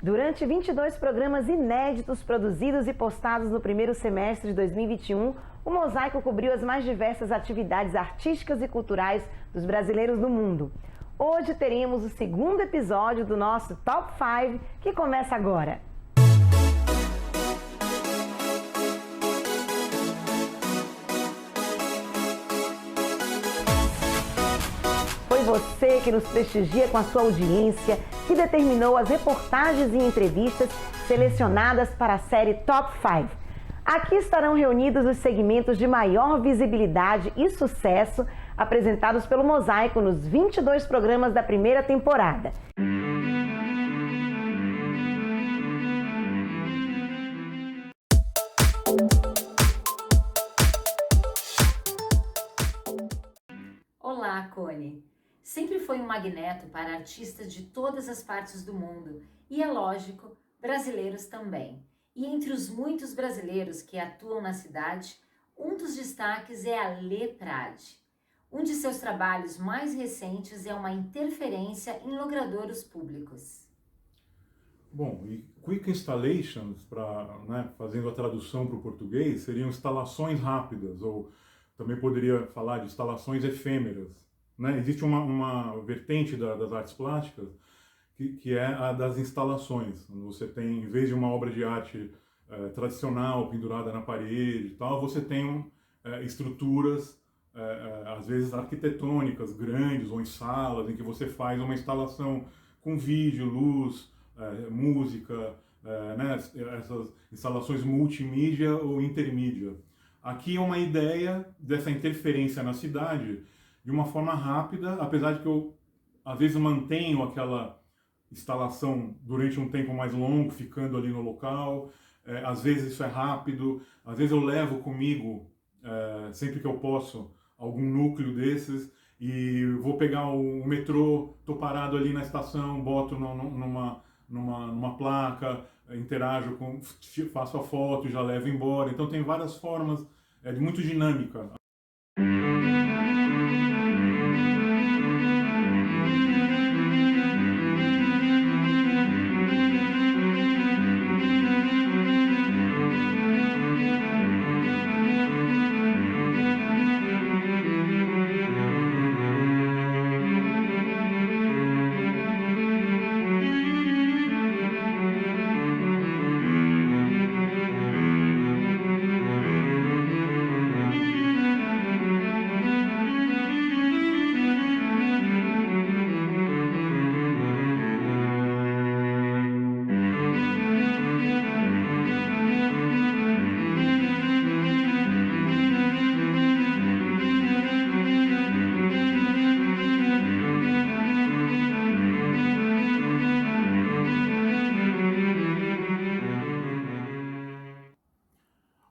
Durante 22 programas inéditos produzidos e postados no primeiro semestre de 2021, o Mosaico cobriu as mais diversas atividades artísticas e culturais dos brasileiros no mundo. Hoje teremos o segundo episódio do nosso Top 5, que começa agora. Foi você que nos prestigia com a sua audiência, que determinou as reportagens e entrevistas selecionadas para a série Top 5. Aqui estarão reunidos os segmentos de maior visibilidade e sucesso apresentados pelo Mosaico nos 22 programas da primeira temporada. Olá, Cone! Sempre foi um magneto para artistas de todas as partes do mundo e, é lógico, brasileiros também. E entre os muitos brasileiros que atuam na cidade, um dos destaques é a Lê Prade. Um de seus trabalhos mais recentes é uma interferência em logradouros públicos. Bom, e Quick Installations, fazendo a tradução para o português, seriam instalações rápidas, ou também poderia falar de instalações efêmeras. Existe uma vertente das artes plásticas que é a das instalações. Você tem, em vez de uma obra de arte tradicional, pendurada na parede e tal, você tem estruturas, às vezes arquitetônicas, grandes, ou em salas, em que você faz uma instalação com vídeo, luz, música, essas instalações multimídia ou intermídia. Aqui é uma ideia dessa interferência na cidade de uma forma rápida, apesar de que eu, às vezes, mantenho aquela instalação durante um tempo mais longo, ficando ali no local. Às vezes isso é rápido, às vezes eu levo comigo, sempre que eu posso, algum núcleo desses e vou pegar o metrô, estou parado ali na estação, boto numa placa, interajo faço a foto e já levo embora. Então tem várias formas, muito dinâmica.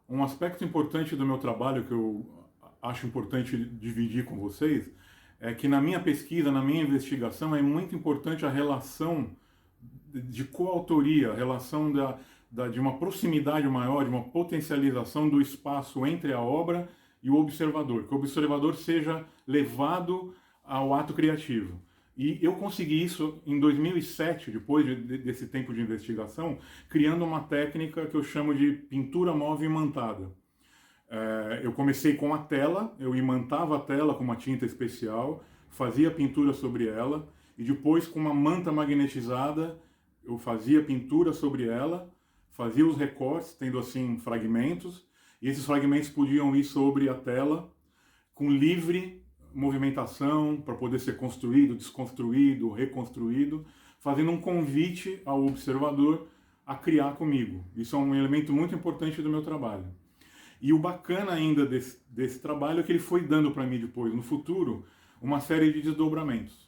Um aspecto importante do meu trabalho que eu acho importante dividir com vocês é que na minha pesquisa, na minha investigação, é muito importante a relação de coautoria, a relação de uma proximidade maior, de uma potencialização do espaço entre a obra e o observador, que o observador seja levado ao ato criativo. E eu consegui isso em 2007, depois desse tempo de investigação, criando uma técnica que eu chamo de pintura móvel imantada. Eu comecei com a tela, eu imantava a tela com uma tinta especial, fazia pintura sobre ela, e depois com uma manta magnetizada, eu fazia pintura sobre ela, fazia os recortes, tendo assim fragmentos, e esses fragmentos podiam ir sobre a tela com livre movimentação para poder ser construído, desconstruído, reconstruído, fazendo um convite ao observador a criar comigo. Isso é um elemento muito importante do meu trabalho. E o bacana ainda desse trabalho é que ele foi dando para mim depois, no futuro, uma série de desdobramentos.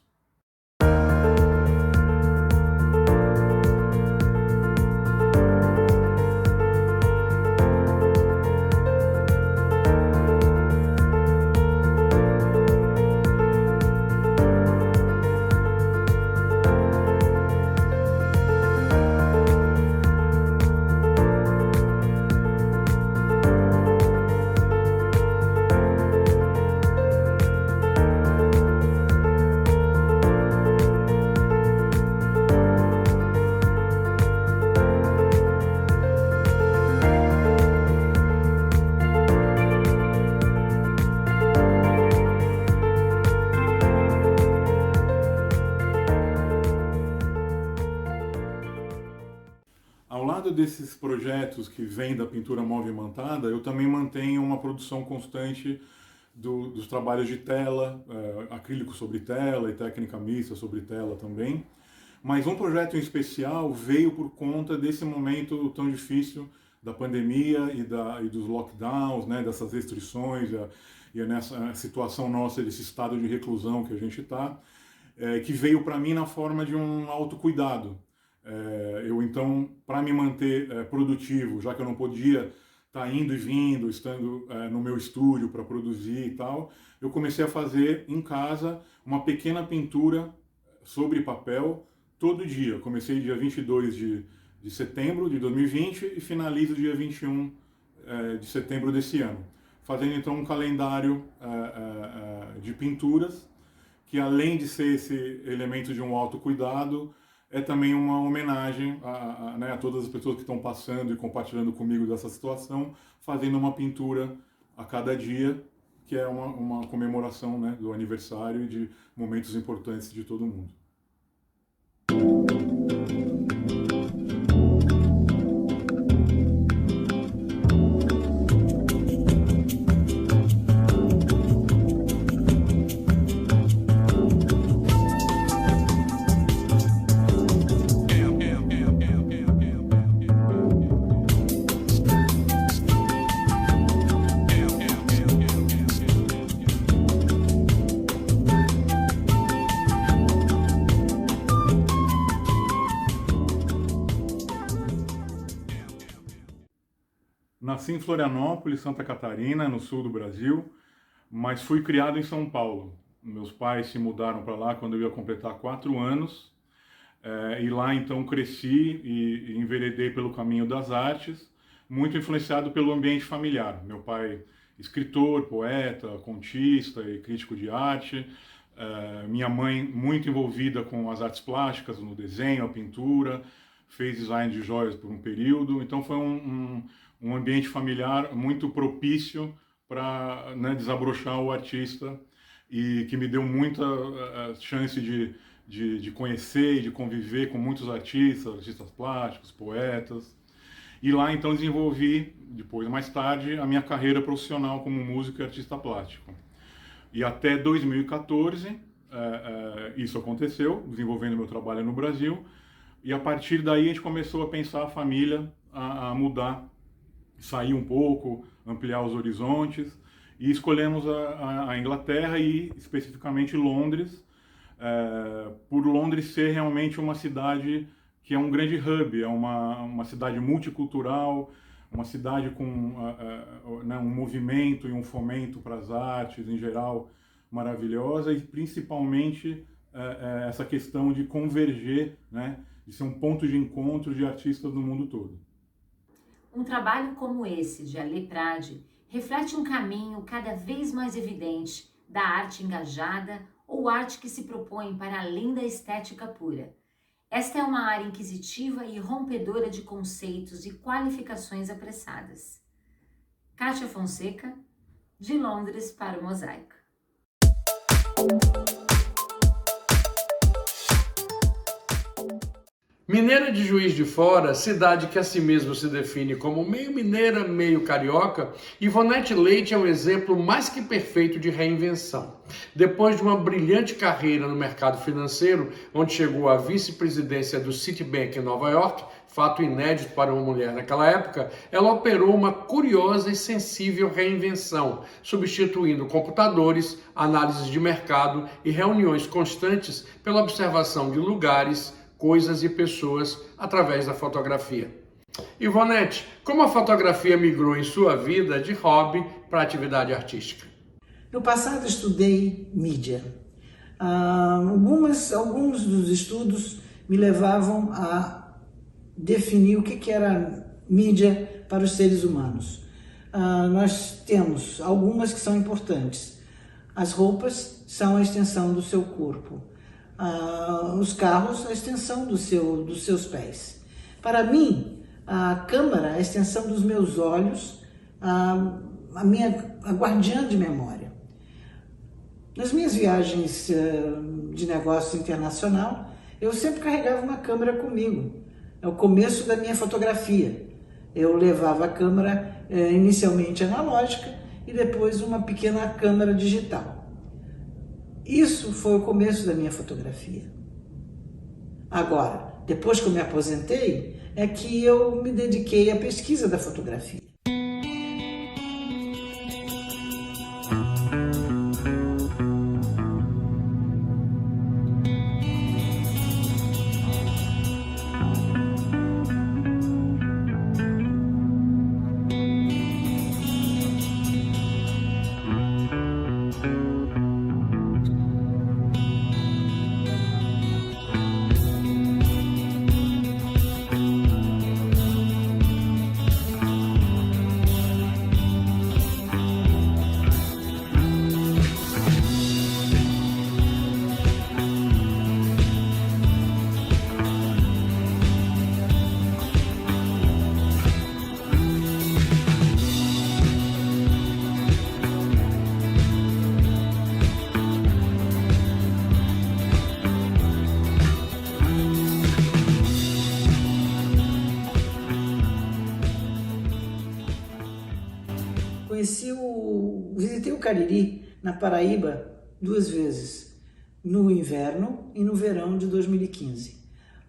ao lado desses projetos que vêm da pintura movimentada, eu também mantenho uma produção constante dos trabalhos de tela, acrílico sobre tela e técnica mista sobre tela também. Mas um projeto em especial veio por conta desse momento tão difícil da pandemia e dos lockdowns, né, dessas restrições e nessa situação nossa, desse estado de reclusão que a gente está, que veio para mim na forma de um autocuidado. Eu então, para me manter produtivo, já que eu não podia estar indo e vindo, estando no meu estúdio para produzir e tal, eu comecei a fazer em casa uma pequena pintura sobre papel todo dia. Eu comecei dia 22 de setembro de 2020 e finalizo dia 21 de setembro desse ano, fazendo então um calendário de pinturas que, além de ser esse elemento de um autocuidado, é também uma homenagem a todas as pessoas que estão passando e compartilhando comigo dessa situação, fazendo uma pintura a cada dia, que é uma comemoração, né, do aniversário e de momentos importantes de todo mundo. Nasci em Florianópolis, Santa Catarina, no sul do Brasil, mas fui criado em São Paulo. Meus pais se mudaram para lá quando eu ia completar 4 anos, e lá então cresci e enveredei pelo caminho das artes, muito influenciado pelo ambiente familiar. Meu pai, escritor, poeta, contista e crítico de arte. Minha mãe, muito envolvida com as artes plásticas, no desenho, a pintura, fez design de joias por um período. Então foi um ambiente familiar muito propício para, né, desabrochar o artista, e que me deu muita chance de conhecer e de conviver com muitos artistas plásticos, poetas. E lá então desenvolvi, mais tarde, a minha carreira profissional como músico e artista plástico. E até 2014 isso aconteceu, desenvolvendo meu trabalho no Brasil, e a partir daí a gente começou a pensar a família a mudar, sair um pouco, ampliar os horizontes, e escolhemos a Inglaterra e especificamente Londres, por Londres ser realmente uma cidade que é um grande hub, é uma cidade multicultural, uma cidade com um movimento e um fomento para as artes em geral maravilhosa, e principalmente essa questão de converger, né, de ser um ponto de encontro de artistas do mundo todo. Um trabalho como esse de Ale Prade reflete um caminho cada vez mais evidente da arte engajada ou arte que se propõe para além da estética pura. Esta é uma área inquisitiva e rompedora de conceitos e qualificações apressadas. Kátia Fonseca, de Londres para o Mosaico. Mineira de Juiz de Fora, cidade que a si mesmo se define como meio mineira, meio carioca, Ivonete Leite é um exemplo mais que perfeito de reinvenção. Depois de uma brilhante carreira no mercado financeiro, onde chegou à vice-presidência do Citibank em Nova York, fato inédito para uma mulher naquela época, ela operou uma curiosa e sensível reinvenção, substituindo computadores, análises de mercado e reuniões constantes pela observação de lugares, coisas e pessoas através da fotografia. Ivonete, como a fotografia migrou em sua vida de hobby para atividade artística? No passado estudei mídia. Alguns dos estudos me levavam a definir o que era mídia para os seres humanos. Nós temos algumas que são importantes. As roupas são a extensão do seu corpo. Os carros, a extensão dos seus pés. Para mim, a câmera, a extensão dos meus olhos, a guardiã de memória. Nas minhas viagens de negócio internacional, eu sempre carregava uma câmera comigo. é o começo da minha fotografia. Eu levava a câmera inicialmente analógica e depois uma pequena câmera digital. Isso foi o começo da minha fotografia. Agora, depois que eu me aposentei, é que eu me dediquei à pesquisa da fotografia. Visitei o Cariri, na Paraíba, 2 vezes, no inverno e no verão de 2015.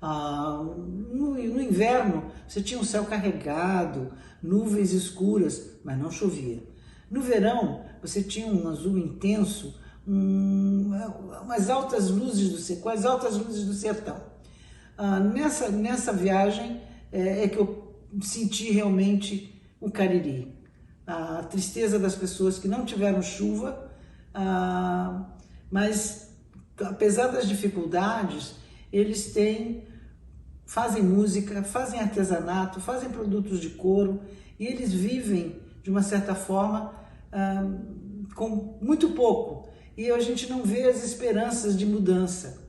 No inverno, você tinha um céu carregado, nuvens escuras, mas não chovia. No verão, você tinha um azul intenso, umas altas luzes com as altas luzes do sertão. Nessa viagem é que eu senti realmente o Cariri. A tristeza das pessoas que não tiveram chuva, mas apesar das dificuldades, eles fazem música, fazem artesanato, fazem produtos de couro e eles vivem, de uma certa forma, com muito pouco. E a gente não vê as esperanças de mudança.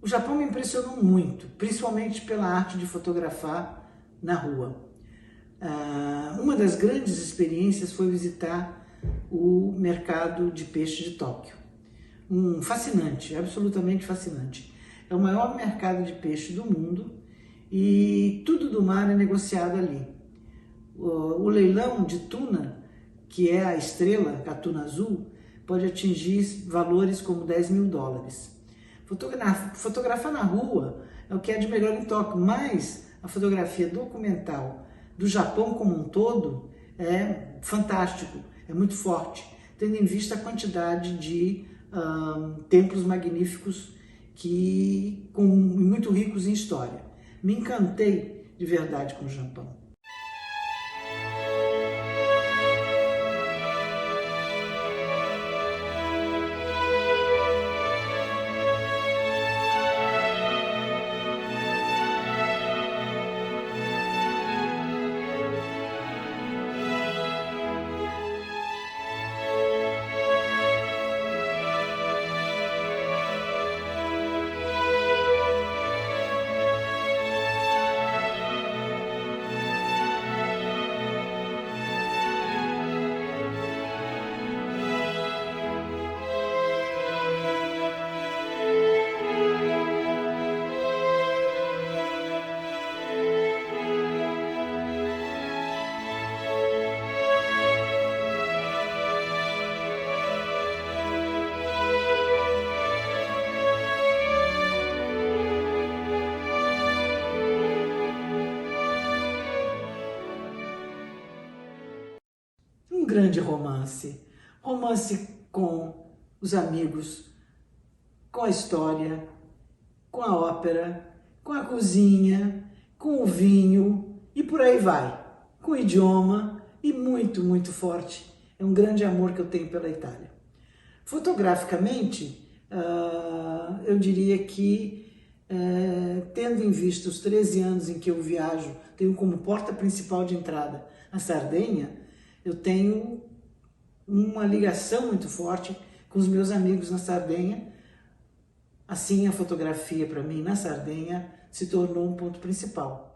O Japão me impressionou muito, principalmente pela arte de fotografar na rua. Uma das grandes experiências foi visitar o mercado de peixe de Tóquio. Fascinante, absolutamente fascinante. É o maior mercado de peixe do mundo e tudo do mar é negociado ali. O leilão de tuna, que é a estrela, a tuna azul, pode atingir valores como $10.000. Fotografar na rua é o que é de melhor em Tóquio, mas a fotografia documental do Japão como um todo é fantástico, é muito forte, tendo em vista a quantidade de templos magníficos muito ricos em história. Me encantei de verdade com o Japão. grande romance. Romance com os amigos, com a história, com a ópera, com a cozinha, com o vinho e por aí vai. Com o idioma e muito, muito forte. É um grande amor que eu tenho pela Itália. Fotograficamente, eu diria que, tendo em vista os 13 anos em que eu viajo, tenho como porta principal de entrada a Sardenha, eu tenho uma ligação muito forte com os meus amigos na Sardenha. Assim, a fotografia para mim na Sardenha se tornou um ponto principal.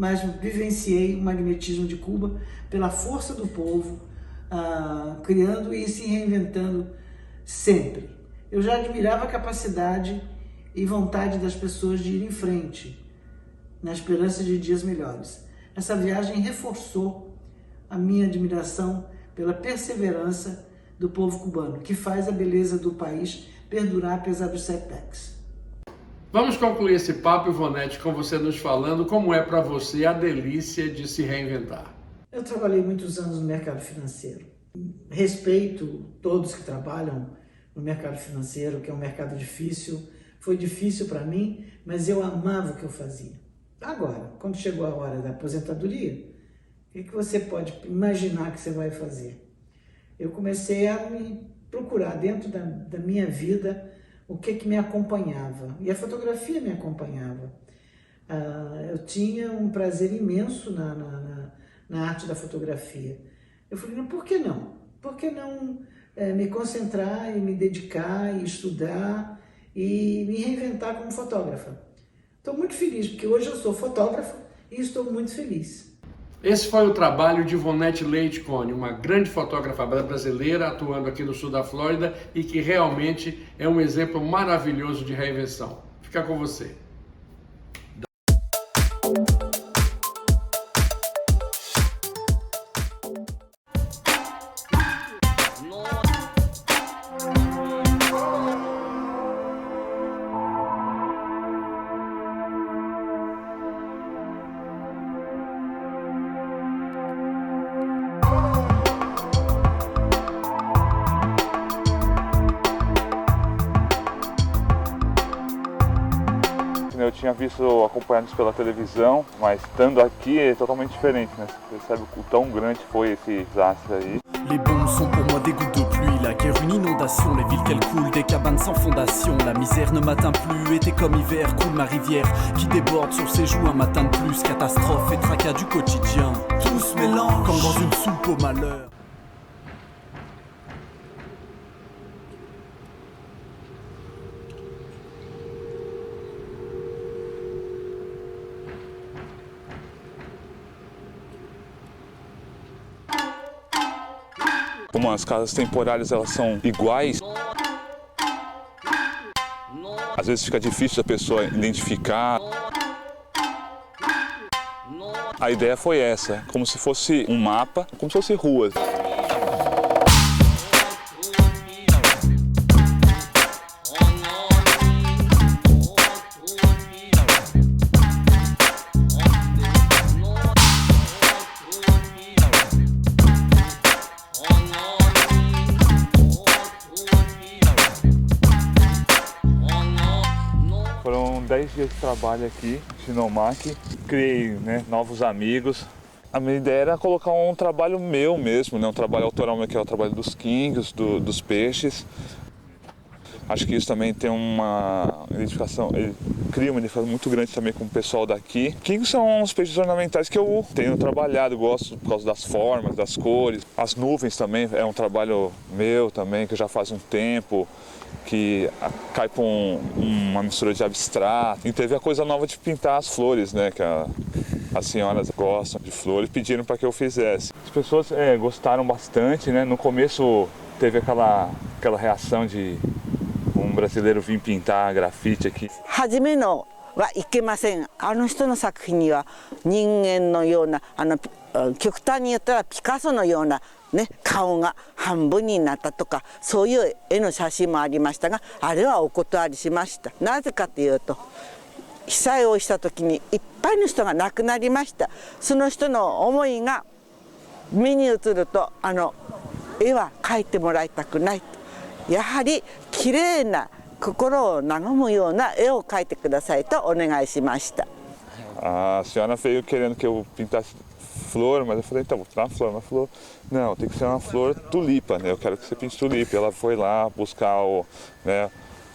Mas vivenciei o magnetismo de Cuba pela força do povo, criando e se reinventando sempre. Eu já admirava a capacidade e vontade das pessoas de ir em frente, na esperança de dias melhores. Essa viagem reforçou a minha admiração pela perseverança do povo cubano, que faz a beleza do país perdurar apesar dos setbacks. Vamos concluir esse papo, Ivonete, com você nos falando como é para você a delícia de se reinventar. Eu trabalhei muitos anos no mercado financeiro. Respeito todos que trabalham no mercado financeiro, que é um mercado difícil. Foi difícil para mim, mas eu amava o que eu fazia. Agora, quando chegou a hora da aposentadoria, o que você pode imaginar que você vai fazer? Eu comecei a me procurar dentro da minha vida o que me acompanhava. E a fotografia me acompanhava. Eu tinha um prazer imenso na arte da fotografia. Eu falei, por que não? Por que não me concentrar e me dedicar e estudar e me reinventar como fotógrafa? Estou muito feliz, porque hoje eu sou fotógrafa e estou muito feliz. Esse foi o trabalho de Ivonete Leite Cone, uma grande fotógrafa brasileira atuando aqui no sul da Flórida e que realmente é um exemplo maravilhoso de reinvenção. Fica com você. Eu tinha visto acompanhados pela televisão, mas estando aqui é totalmente diferente, né? Você percebe o tão grande foi esse desastre aí. Les bombes sont pour moi des gouttes de pluie, la guerre une inondation, les villes qu'elles coulent, des cabanes sans fondation. La misère ne m'atteint plus, été comme hiver, coule ma rivière qui déborde sur ses joues un matin de plus. Catastrophe et tracas du quotidien, tout se mélange comme dans une soupe au malheur. Como as casas temporárias elas são iguais, às vezes fica difícil da pessoa identificar. A ideia foi essa, como se fosse um mapa, como se fosse ruas. Foram 10 dias de trabalho aqui, Sinomac, criei novos amigos, A minha ideia era colocar um trabalho meu mesmo, né? Um trabalho autoral meu, que é o trabalho dos quinhos, dos peixes. Acho que isso também tem uma identificação, ele cria uma identificação muito grande também com o pessoal daqui. Quingos são os peixes ornamentais que eu tenho trabalhado, gosto por causa das formas, das cores. As nuvens também é um trabalho meu também, que já faz um tempo, que cai com uma mistura de abstrato. E teve a coisa nova de pintar as flores, né? Que as senhoras gostam de flores, pediram para que eu fizesse. As pessoas gostaram bastante, né? No começo teve aquela reação de um brasileiro vir pintar grafite aqui. 初めのはいけません。あの人の作品には人間のような極端に言ったらピカソのようなね顔が半分になったとかそういう絵の写真もありましたが、あれはお断りしました。なぜかというと被災をした時にいっぱいの人が亡くなりました。その人の思いが目に映ると絵は描いてもらいたくないと。やはり綺麗な心を和むような絵を描いてくださいとお願いしました。A senhora veio querendo que eu pintasse flor, mas eu falei, então, vou pintar uma flor. Ela falou, não, tem que ser uma flor tulipa, né? Eu quero que você pinte tulipa. Ela foi lá buscar o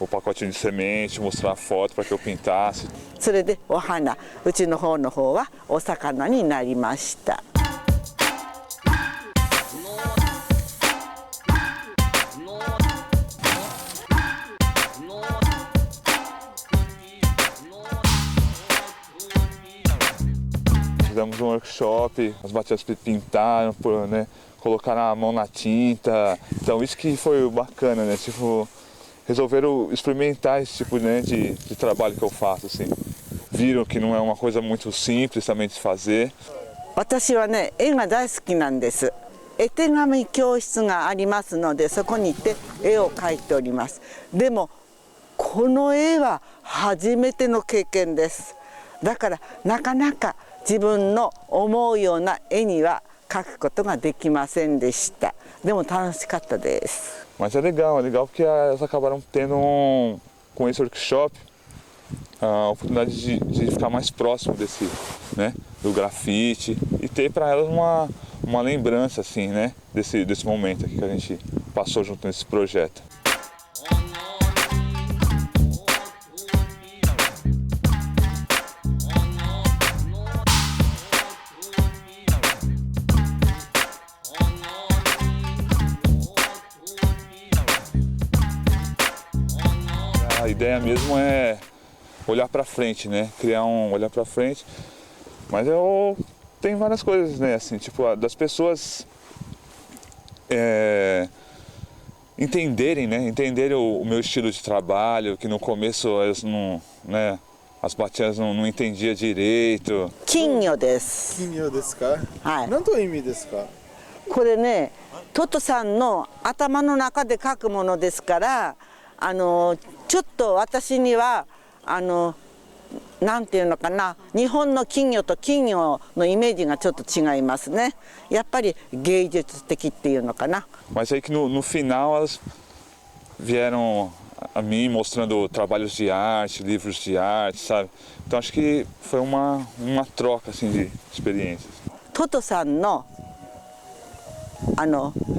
pacotinho de semente, mostrar a foto para que eu pintasse. それでお花、うちの方はお魚になりました。Fizemos um workshop, as batidas pintaram, né, colocaram a mão na tinta. Então isso que foi bacana, né? Tipo, resolveram experimentar esse tipo, né, de trabalho que eu faço, assim. Viram que não é uma coisa muito simples também de se fazer. 私はね、絵が大好きなんです。絵手紙教室がありますので、そこに行って絵を描いております。でもこの絵は初めての経験です。だからなかなか自分の思うような絵には描くことができませんでした。でも楽しかったです。Mas é legal porque elas acabaram tendo com esse workshop a oportunidade de ficar mais próximo desse, né, do grafite e ter para elas uma lembrança assim, né, desse momento aqui que a gente passou junto nesse projeto. A ideia mesmo é olhar para frente, né? Criar olhar para frente. Mas tem várias coisas, né? Assim, tipo, das pessoas entenderem, né? Entenderem o meu estilo de trabalho, que no começo elas não, né? As batidas não entendiam direito. 金魚です。金魚ですか？はい。何という意味ですか？これね、トトさんの頭の中で描くものですから、ちょっと私にはなんていうのかな、日本の金魚と金魚のイメージがちょっと違いますね。やっぱり芸術的っていうのかな。Mas aí que no final elas vieram a mim mostrando trabalhos de arte, livros de arte, sabe? Então acho que foi uma troca assim de experiências. トトさんの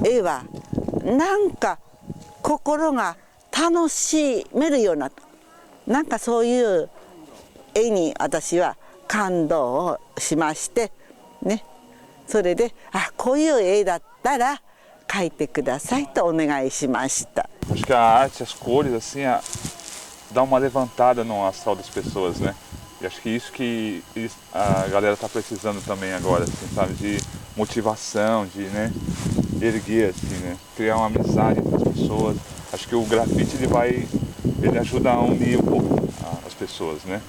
絵はなんか心が楽しめるような、なんかそういう絵に私は感動をしましてね、それでこういう絵だったら描いてくださいとお願いしました。 Acho que a arte, as cores, assim, dá uma levantada no astral das pessoas, né? E acho que isso que a galera tá precisando também agora, assim, sabe? De motivação, de, né, erguer, assim, né? Criar uma amizade entre as pessoas. Acho que o grafite ele ajuda a unir um pouco as pessoas, né?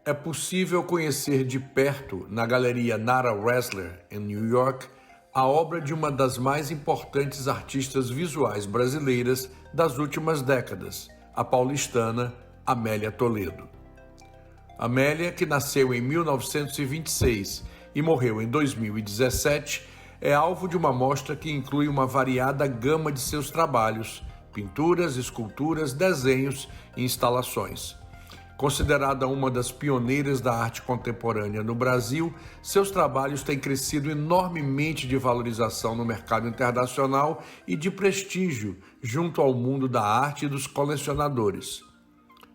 é possível conhecer de perto, na Galeria Nara Wessler, em New York, a obra de uma das mais importantes artistas visuais brasileiras das últimas décadas, a paulistana Amélia Toledo. Amélia, que nasceu em 1926 e morreu em 2017, é alvo de uma mostra que inclui uma variada gama de seus trabalhos, pinturas, esculturas, desenhos e instalações. Considerada uma das pioneiras da arte contemporânea no Brasil, seus trabalhos têm crescido enormemente de valorização no mercado internacional e de prestígio junto ao mundo da arte e dos colecionadores.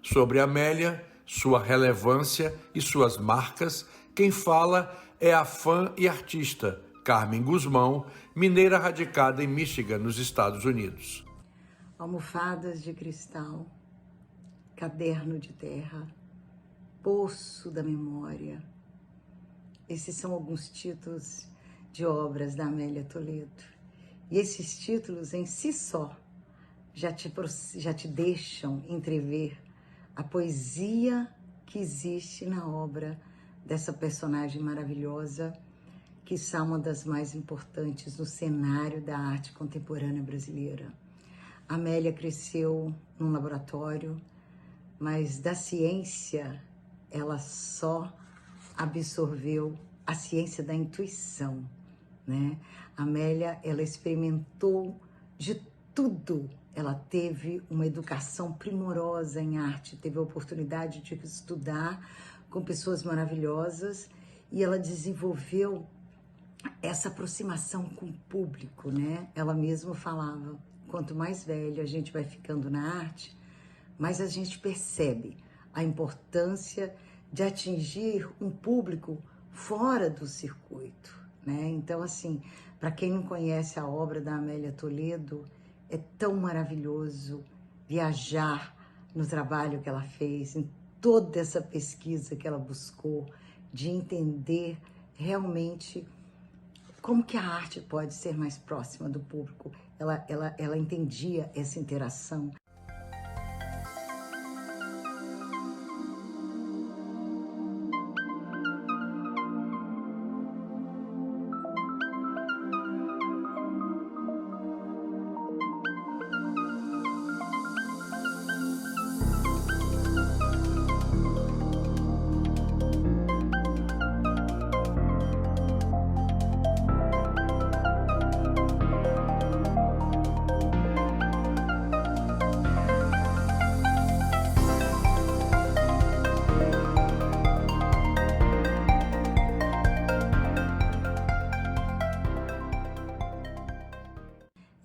Sobre Amélia, sua relevância e suas marcas, quem fala é a fã e artista Carmen Guzmão, mineira radicada em Michigan, nos Estados Unidos. Almofadas de cristal, caderno de terra, poço da memória. Esses são alguns títulos de obras da Amélia Toledo. E esses títulos em si só já te deixam entrever a poesia que existe na obra dessa personagem maravilhosa, que é uma das mais importantes no cenário da arte contemporânea brasileira. A Amélia cresceu num laboratório, mas da ciência ela só absorveu a ciência da intuição, né? A Amélia, ela experimentou de tudo. Ela teve uma educação primorosa em arte, teve a oportunidade de estudar com pessoas maravilhosas e ela desenvolveu essa aproximação com o público, né? Ela mesma falava, quanto mais velho a gente vai ficando na arte, mais a gente percebe a importância de atingir um público fora do circuito, né? Então, assim, para quem não conhece a obra da Amélia Toledo, é tão maravilhoso viajar no trabalho que ela fez, em toda essa pesquisa que ela buscou, de entender realmente como que a arte pode ser mais próxima do público. Ela entendia essa interação.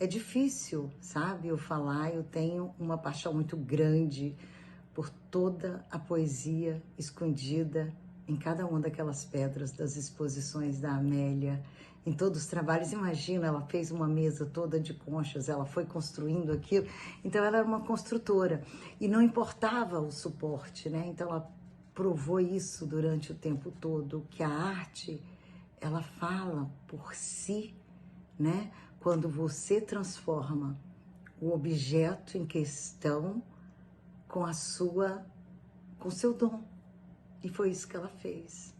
É difícil, sabe, eu falar, eu tenho uma paixão muito grande por toda a poesia escondida em cada uma daquelas pedras das exposições da Amélia, em todos os trabalhos. Imagina, ela fez uma mesa toda de conchas, ela foi construindo aquilo, então ela era uma construtora e não importava o suporte, né? Então ela provou isso durante o tempo todo, que a arte, ela fala por si, né? Quando você transforma o objeto em questão com seu dom. E foi isso que ela fez.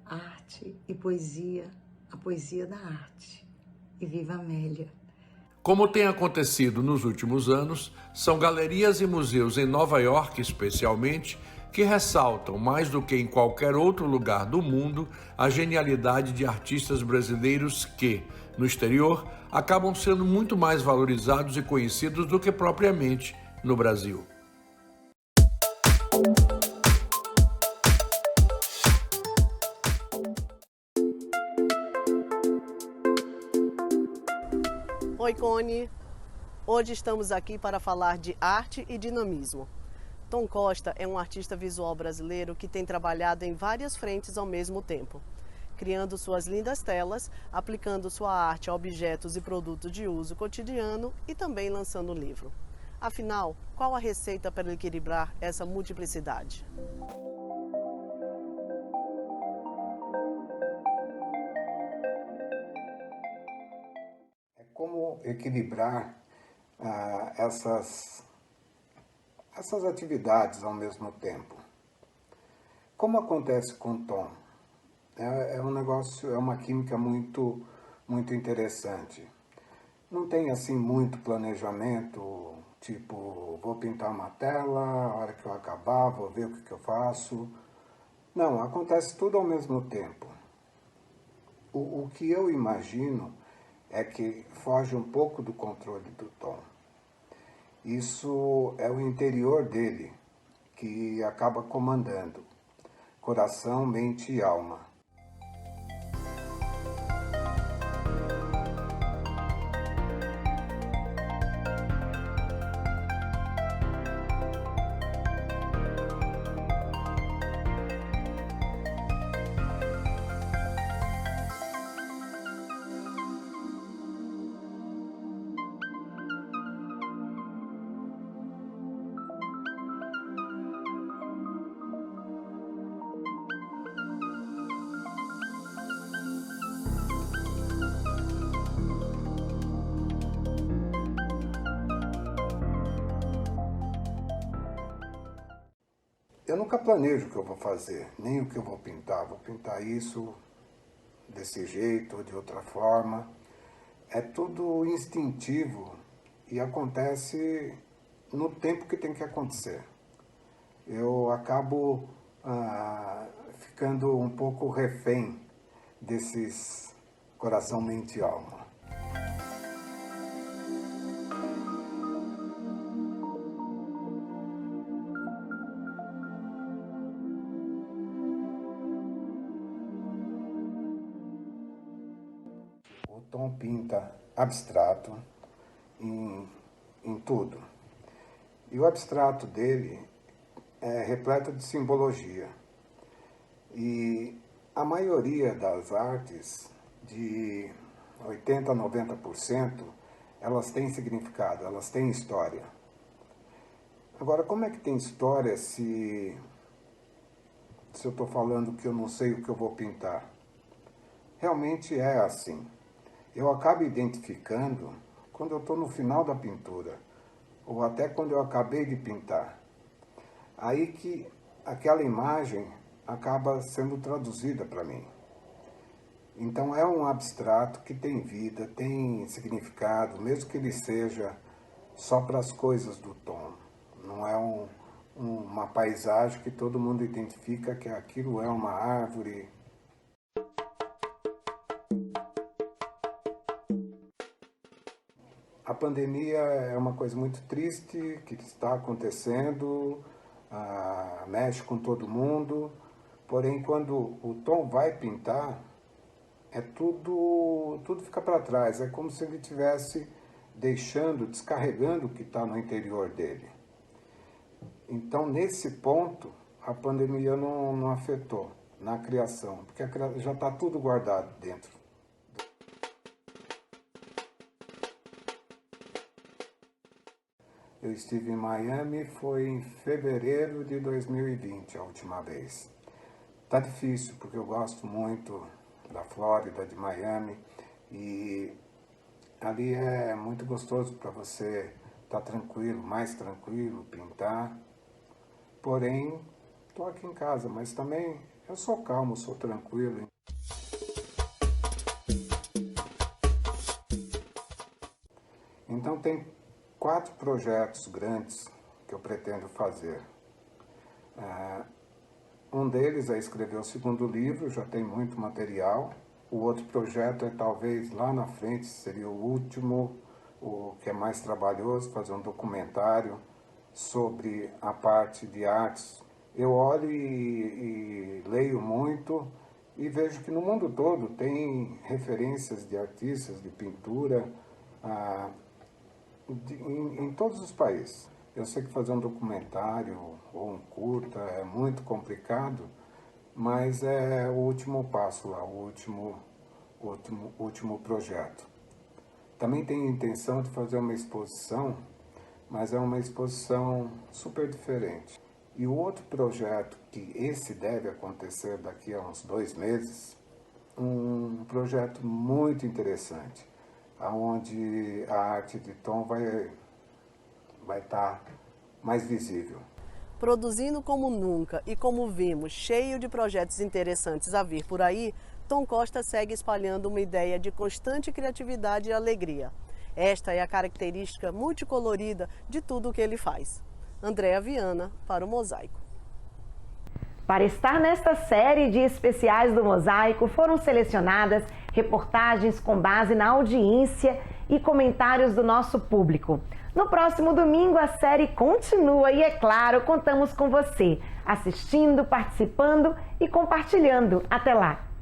Arte e poesia, a poesia da arte. E viva Amélia! Como tem acontecido nos últimos anos, são galerias e museus em Nova York, especialmente, que ressaltam, mais do que em qualquer outro lugar do mundo, a genialidade de artistas brasileiros que, no exterior, acabam sendo muito mais valorizados e conhecidos do que propriamente no Brasil. Oi, Cone! Hoje estamos aqui para falar de arte e dinamismo. Tom Costa é um artista visual brasileiro que tem trabalhado em várias frentes ao mesmo tempo, criando suas lindas telas, aplicando sua arte a objetos e produtos de uso cotidiano e também lançando um livro. Afinal, qual a receita para equilibrar essa multiplicidade? É como equilibrar essas atividades ao mesmo tempo. Como acontece com o tom? É um negócio, é uma química muito interessante. Não tem assim muito planejamento, tipo, vou pintar uma tela, a hora que eu acabar, vou ver o que eu faço. Não, acontece tudo ao mesmo tempo. O que eu imagino é que foge um pouco do controle do tom. Isso é o interior dele que acaba comandando. Coração, mente e alma. Eu nunca planejo o que eu vou fazer, nem o que eu vou pintar. Vou pintar isso desse jeito ou de outra forma. É tudo instintivo e acontece no tempo que tem que acontecer. Eu acabo ficando um pouco refém desses coração, mente e alma. O Tom pinta abstrato em tudo. E o abstrato dele é repleto de simbologia. E a maioria das artes, de 80% a 90%, elas têm significado, elas têm história. Agora, como é que tem história se eu estou falando que eu não sei o que eu vou pintar? Realmente é assim. Eu acabo identificando quando eu estou no final da pintura, ou até quando eu acabei de pintar. Aí que aquela imagem acaba sendo traduzida para mim. Então é um abstrato que tem vida, tem significado, mesmo que ele seja só para as coisas do tom. Não é uma paisagem que todo mundo identifica que aquilo é uma árvore. A pandemia é uma coisa muito triste que está acontecendo, mexe com todo mundo, porém quando o Tom vai pintar, tudo fica para trás, é como se ele estivesse descarregando o que está no interior dele. Então nesse ponto, a pandemia não afetou na criação, porque já está tudo guardado dentro. Eu estive em Miami, foi em fevereiro de 2020, a última vez. Tá difícil, porque eu gosto muito da Flórida, de Miami, e ali é muito gostoso para você estar tranquilo, mais tranquilo, pintar. Porém, estou aqui em casa, mas também eu sou calmo, sou tranquilo. Então tem 4 projetos grandes que eu pretendo fazer. Um deles é escrever o 2º livro, já tem muito material. O outro projeto é talvez lá na frente, seria o último, o que é mais trabalhoso, fazer um documentário sobre a parte de artes. Eu olho e leio muito e vejo que no mundo todo tem referências de artistas, de pintura, em todos os países. Eu sei que fazer um documentário ou um curta é muito complicado, mas é o último passo lá, o último projeto. Também tenho a intenção de fazer uma exposição, mas é uma exposição super diferente. E o outro projeto, que esse deve acontecer daqui a uns 2 meses, um projeto muito interessante, onde a arte de Tom vai estar mais visível. Produzindo como nunca e como vimos, cheio de projetos interessantes a vir por aí, Tom Costa segue espalhando uma ideia de constante criatividade e alegria. Esta é a característica multicolorida de tudo o que ele faz. Andréa Viana, para o Mosaico. Para estar nesta série de especiais do Mosaico, foram selecionadas reportagens com base na audiência e comentários do nosso público. No próximo domingo, a série continua e, é claro, contamos com você, assistindo, participando e compartilhando. Até lá!